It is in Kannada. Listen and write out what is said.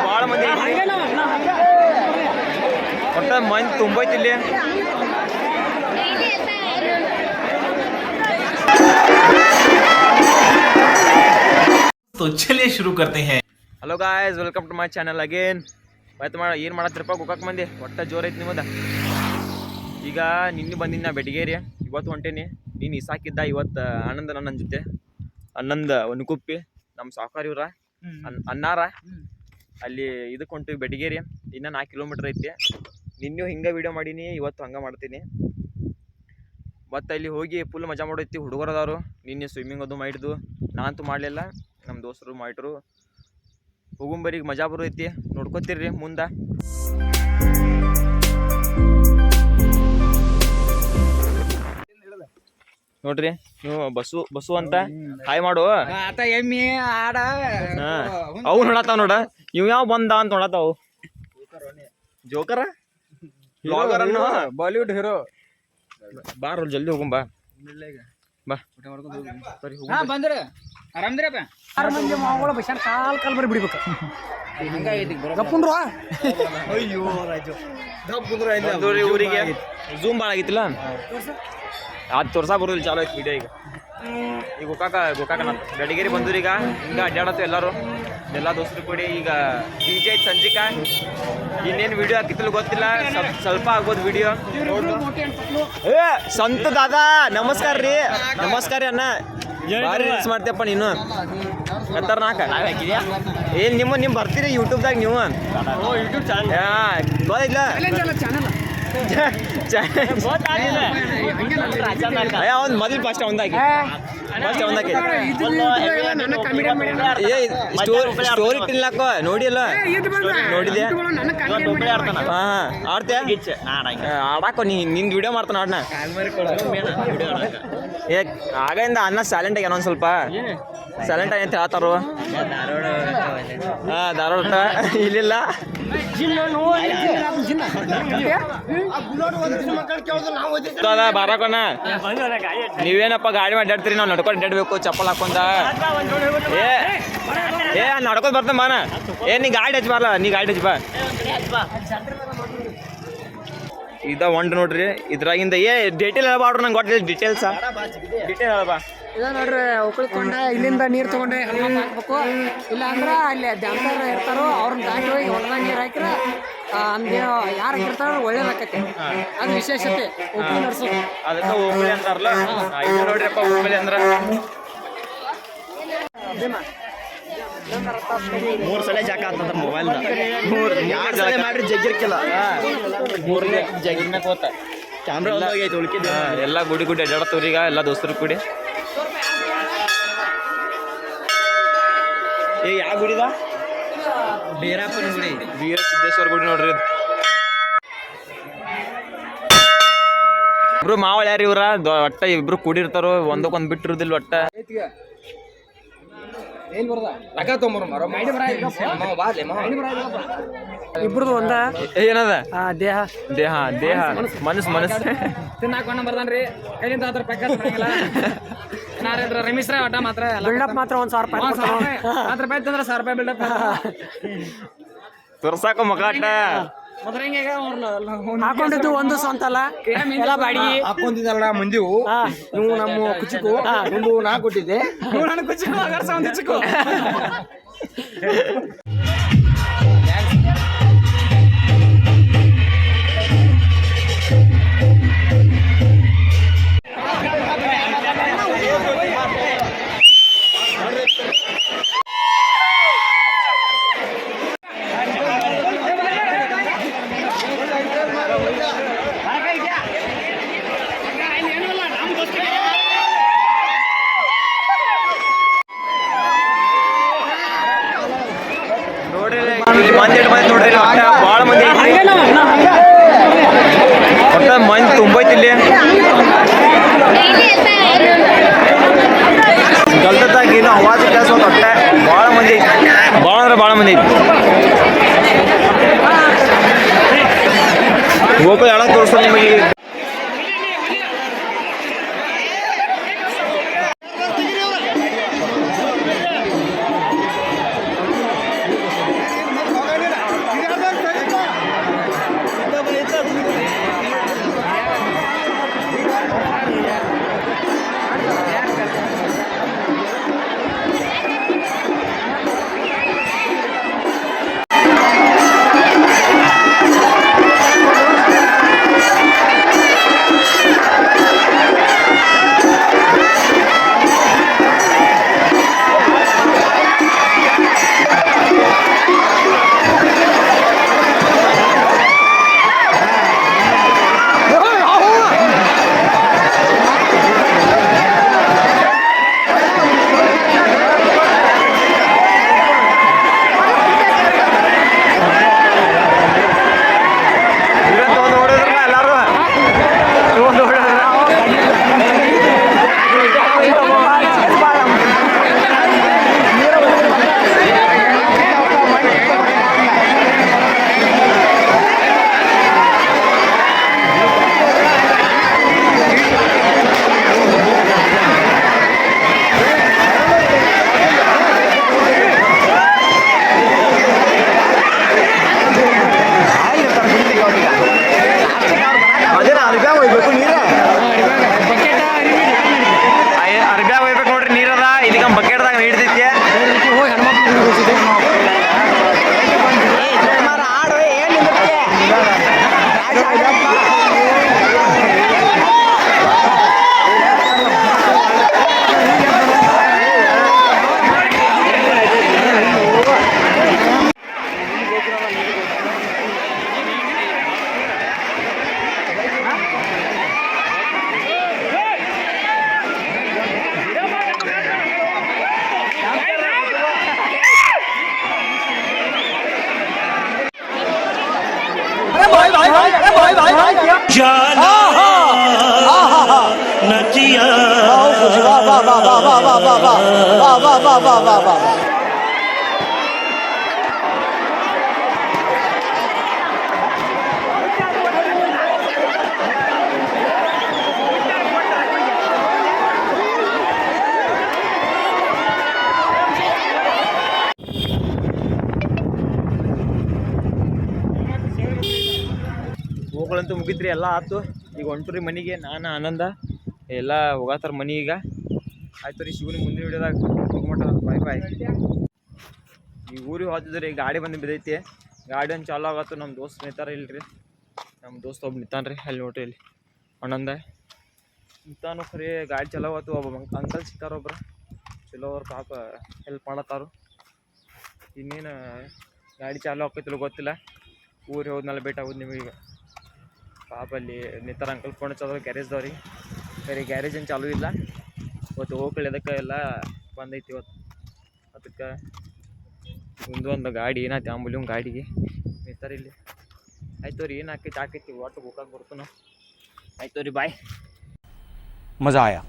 ಭಾಳ ಮಂದಿ ಒಟ್ಟ ಮಂದಿ ತುಂಬೈತಿ ಇಲ್ಲಿ. तो चलिए शुरू करते हैं. Hello guys, welcome to my channel again. ಆಯ್ತು ಏನು ಮಾಡತ್ತಿರಪ್ಪ ಗೋಕಾಕ್ ಮಂದಿ? ಒಟ್ಟ ಜೋರೈತಿ ನಿಮ್ಮದ. ಈಗ ನಿನ್ನೆ ಬಂದಿನಿ ನಾ ಬೆಟಗೇರಿ, ಇವತ್ತು ಹೊಂಟೇನಿ. ನೀನು ಇಸಾಕಿದ್ದ ಇವತ್ತು ಆನಂದ ನನ್ನ ಜೊತೆ ಆನಂದ ಒಂದು ಕುಪ್ಪಿ ನಮ್ಮ ಸಾವುಕಾರ ಇವ್ರ ಅನ್ನಾರ ಅಲ್ಲಿ ಇದಕ್ಕೆ ಹೊಂಟಿವಿ ಬೆಟಗೇರಿ. ಇನ್ನು 4 ಕಿಲೋಮೀಟ್ರ್ ಐತಿ. ನಿನ್ನೆ ಹಿಂಗೆ ವೀಡಿಯೋ ಮಾಡೀನಿ, ಇವತ್ತು ಹಂಗೆ ಮಾಡ್ತೀನಿ. ಮತ್ತು ಅಲ್ಲಿ ಹೋಗಿ ಫುಲ್ ಮಜಾ ಮಾಡೈತಿ. ಹುಡುಗರದವರು ನಿನ್ನೆ ಸ್ವಿಮ್ಮಿಂಗ್ ಅದು ಮಾಡಿದ್ದು, ನಾನಂತೂ ಮಾಡಲಿಲ್ಲ, ನಮ್ಮ ದೋಸ್ತರು ಮಾಡಿಟ್ರು. ಹೋಗುಂಬರಿಗೆ ಮಜಾ ಬರೋೈತಿ, ನೋಡ್ಕೊತೀರ್ರಿ ಮುಂದೆ. ನೋಡ್ರಿ ನೀವು ಬಸ್ಸು ಅಂತ ಹಾಯ್ ಮಾಡು. ಎಮ್ಮಿ ಆಡ ಅವು ನೋಡತ್ತಾವ ನೋಡ, ಇವ್ ಯಾವ ಬಂದ ಅಂತ ನೋಡತ್ತಾವು. ಜೋಕರ ಬಾಲಿವುಡ್ ಹೀರೋ ಬಾರ ಜಲ್ದಿ ಹೋಗುಂ ಬಾ ಬಾ ಬಂದ್ರೆ ಆರಾಮ್ದಿರಪ್ಪ. 6 ಮಂದಿ ಮಾವುಗಳ ಬಸ್ಸಾನ ಕಾಲ್ ಬರಿ ಬಿಡ್ಬೇಕು. ಗಪ್ಪುಂಡ್ರು ಅಯ್ಯೋ ರಾಜು ಊರಿಗೆ ಝೂಮ್ ಭಾಳ ಆಗಿತ್ತಿಲ್ಲ, ಅದು ತೋರ್ಸಾ ಬರೋದಿಲ್ಲ. ಚಾಲೋ ಐತಿ ವಿಡಿಯೋ. ಈಗ ಗೋಕಾಕ ನಾನು ಬೆಳಗೇರಿ ಬಂದ್ರು. ಈಗ ಹಿಂಗೆ ಅಡ್ಡಾಡತ್ತು ಎಲ್ಲರೂ, ಎಲ್ಲ ದೋಸ್ತರು ಕೂಡಿ. ಈಗ DJ ಐತಿ ಸಂಜಿಕ. ಇನ್ನೇನು ವಿಡಿಯೋ ಹಾಕಿತ್ತಲ್ಲ ಗೊತ್ತಿಲ್ಲ, ಸ್ವಲ್ಪ ಆಗ್ಬೋದು ವಿಡಿಯೋ. ಏ ಸಂತ ದಾದಾ ನಮಸ್ಕಾರ ರೀ. ನಮಸ್ಕಾರ ರೀ ಅಣ್ಣ, ಭಾರಿ ರೀಲ್ಸ್ ಮಾಡ್ತೀಯಪ್ಪ ನೀನು. ಖತರ್ನಾಕ ಏನು ನಿಮ್ಮ ಬರ್ತೀರಿ ಯೂಟ್ಯೂಬ್ದಾಗ ನೀವು? ಗೊತ್ತಿಲ್ಲ ಅವ್ನು ಮೊದಲು ಫಸ್ಟ್ ಅವಂದಾಕಿ ಸ್ಟೋರಿ ತಿನ್ಲಾಕೋ ನೋಡಿಲ್ಲ, ನೋಡಿದೆ. ಆಡ್ತೇ ಆಡಾಕೋ ನಿಂದು ವಿಡಿಯೋ ಮಾಡ್ತಾನ ಆಡ್ನ. ಏ ಆಗಿಂದ ಅನ್ನ ಸೈಲೆಂಟ್ ಆಗ್ಯಾನ, ಒಂದು ಸ್ವಲ್ಪ ಸೈಲೆಂಟ್ ಆಗಿ ಅಂತ ಹೇಳ್ತಾರು. ಧಾರವಾಡ ಇಲ್ಲಿಲ್ಲ. ಬಾರಕೋಣ ನೀವೇನಪ್ಪ ಗಾಡಿ ಅಡ್ಡಾಡ್ತೀರಿ, ನಾವು ನಡ್ಕೊಂಡು ಅಡ್ಡಾಡ್ಬೇಕು ಚಪ್ಪಲ್ ಹಾಕೊಂಡ. ಏ ನಡ್ಕೊಂಡ್ ಬರ್ತಾನ ಬಾನ. ನೀ ಗಾಡಿ ಹಚ್ಚ ಬಾರಲ್ಲ, ನೀ ಗಾಡಿ ಹಚ್ಚ ಬಾ. ಇದ ಒಂಡ್ ನೋಡ್ರಿ, ಇದ್ರಾಗಿಂದ ಡೀಟೇಲ್ ಹೇಳ್ಬಾಡ್ರು, ನಂಗೆ ಗೊತ್ತಿಲ್ಲ ಡೀಟೇಲ್ ಹೇಳ್ಬಾ. ಇದ ನೋಡ್ರಿ, ಉಳ್ಕೊಂಡ ಇಲ್ಲಿಂದ ನೀರು ತಗೊಂಡೆ ಹಾಕ್ಬೇಕು. ಇಲ್ಲ ಅಂದ್ರ ಅಲ್ಲಿ ಡ್ಯಾಮ್ಸರ್ ಇರ್ತಾರೋ ಅವ್ರನ್ನ ದಾಟಿ ಹೋಗಿ ಹೊಲದಾಗ ನೀರು ಹಾಕಿರ ಅಂದೇ ಯಾರು ಇರ್ತಾರ ಒಳ್ಳೇದಾಕತಿ. ಅದು ವಿಶೇಷತೆ ಉಪ್ಪು ನಡ್ಸೋದು. ಅದಕ್ಕೆ ಓಂಬಳಿ ಅಂತಾರಲ್ಲ, ನೋಡ್ರಿಪ್ಪ ಓಂಬಳಿ ಅಂದ್ರ 3 ಸಲ ಜಾಕ ಅಂತಂದ್ರ ಮೊಬೈಲ್ ಮಾಡ್ರಿ ಜಗ್ಗಿರ್ಕಿಲ್ಲ. 3 ಜಗ್ಗಿನ ಕೋತ ಕ್ಯಾಮ್ರಾ ಐತಿ ಉಳ್ಕಿದ ಎಲ್ಲ ಗುಡಿ ಅಡ್ಡಾಡ್ತವ್ರಿ. ಈಗ ಎಲ್ಲ ದೋಸ್ತರು ಕೂಡಿ ಯಾವ ಗುಡಿದ? ಬೀರಪ್ಪನ ಗುಡಿ, ವೀರ ಸಿದ್ದೇಶ್ವರ ಗುಡಿ ನೋಡ್ರಿ. ಇಬ್ರು ಮಾವಳ ಯಾರು ಇವ್ರ? ಒಟ್ಟ ಇಬ್ರು ಕೂಡಿರ್ತಾರೋ, ಒಂದಕ್ಕೊಂದು ಬಿಟ್ಟಿರುದಿಲ್ಲ ಒಟ್ಟ. ಇಬ್ರದು ಒಂದ ಏನದ? ದೇಹ ದೇಹ ದೇಹ ಮನಸ್ಸು ತಿನ್ನಾಕ ಬರ್ತಾನ್ರಿ. ಕೈಲಿಂದ ಅದ್ರ ರಮೇಶ್ ರಾವ್ ಆಟ ಮಾತ್ರ ಬಿಲ್ಡಪ್ ಮಾತ್ರ 1,000 ರೂಪಾಯಿ ಮಾತ್ರ ರೂಪಾಯಿ ತಂದ್ರೆ 1,000 ರೂಪಾಯಿ ಬಿಲ್ಡಪ್ ತೋರ್ಸಾಕ ಮಗಾಟ ಹಾಕೊಂಡಿದ್ದು ಒಂದು ಸ್ವಂತ ಅಲ್ಲ, ಎಲ್ಲ ಬಾಡಿಗೆ ಹಾಕೊಂಡಿದ್ದಲ್ಲ ಮಂದಿವು. ನೀವು ನಮ್ಮ ಕುಚಿಕು ಒಂದು ನಾ ಕೊಟ್ಟಿದ್ದೆ, ನಾನು ಕುಚಿಕು ಒಂದು ಚಿಕ್ಕು. ನೋಡ್ರಿ ಭಾಳ ಮಂದಿ ಒಟ್ಟ ಮಂದಿ ತುಂಬೈತಿ ಇಲ್ಲಿ. ಗಲ್ದಾಗ ಏನು ಅವಾಜ್ ಕೆಲಸ ಒಟ್ಟ ಭಾಳ ಮಂದಿ, ಭಾಳ ಅಂದ್ರೆ ಭಾಳ ಮಂದಿ ಐತಿ. ಗೋಪಾಲ್ ಹೇಳಕ್ ತೋರಿಸ್ತಾನೆ ನಿಮಗೆ. ಹಿಡ್ದೈತಿ ಹೋಗಿ ಹೋಗಳಂತೂ ಮುಗಿತ್ರಿ ಎಲ್ಲ ಆಯ್ತು. ಈಗ ಹೊಂಟ್ರಿ ಮನೆಗೆ. ನಾನು ಆನಂದ ಎಲ್ಲ ಹೋಗತ್ತಾರ ಮನೆ ಈಗ. ಆಯ್ತು ರೀ, ಶಿವನಿ ಮುಂದಿನ ವಿಡಿಯೋದಾಗ ಬಾಯ್ ಬಾಯ್. ಈ ಊರಿಗೆ ಹೋದಿದ್ರಿ ಗಾಡಿ ಬಂದು ಬಿದ್ದೈತಿ. ಗಾಡಿ ಒಂದು ಚಾಲು ಆಗತ್ತು. ನಮ್ಮ ದೋಸ್ತ್ ನಿಂತಾರ ಇಲ್ರಿ, ನಮ್ಮ ದೋಸ್ತ್ ಒಬ್ಬ ನಿಂತಾನ್ರಿ ಅಲ್ಲಿ ನೋಡ್ರಿ. ಇಲ್ಲಿ ಆನಂದ ನಿಂತಾನು ಖರೀ ಗಾಡಿ ಚಲೋ ಆತು. ಒಬ್ಬ ಅಂಕಲ್ ಸಿಕ್ಕಾರ ಒಬ್ರು ಚಲೋ ಅವ್ರು, ಪಾಪ ಹೆಲ್ಪ್ ಮಾಡತ್ತಾರು. ಇನ್ನೇನು ಗಾಡಿ ಚಾಲು ಆಕೈತಿಲ್ಲ ಗೊತ್ತಿಲ್ಲ. ಊರಿಗೆ ಹೋದ್ಮೇಲೆ ಭೇಟಿ ಆಗೋದು ನಿಮಗೆ. ಪಾಪ ಅಲ್ಲಿ ನಿಂತಾರ ಅಂಕಲ್ ಫೋನ್ ಹಚ್ಚೋದು ಗ್ಯಾರೇಜ್ದವ್ರಿಗೆ. ಬೇರೆ ಗ್ಯಾರೇಜ್ ಏನು ಚಾಲೂ ಇಲ್ಲ ಇವತ್ತು. ಹೋಗ್ಕೊಳ್ಳಿ ಅದಕ್ಕೆ ಎಲ್ಲ ಬಂದೈತಿ ಇವತ್ತು. ಅದಕ್ಕೆ ಮುಂದೆ ಒಂದು ಗಾಡಿ ಏನಾಯ್ತು ಆಂಬುಲೆನ್ಸ್ ಗಾಡಿಗೆ ನಿಂತಾರ ಇಲ್ಲಿ. ಆಯ್ತು ರೀ, ಏನು ಆಕೈತಿ ಒಟ್ಟು ಹೋಗಕ್ಕೆ ಬರ್ತು ನಾವು. ಆಯ್ತು ರೀ, ಬಾಯ್. मज़ा आया।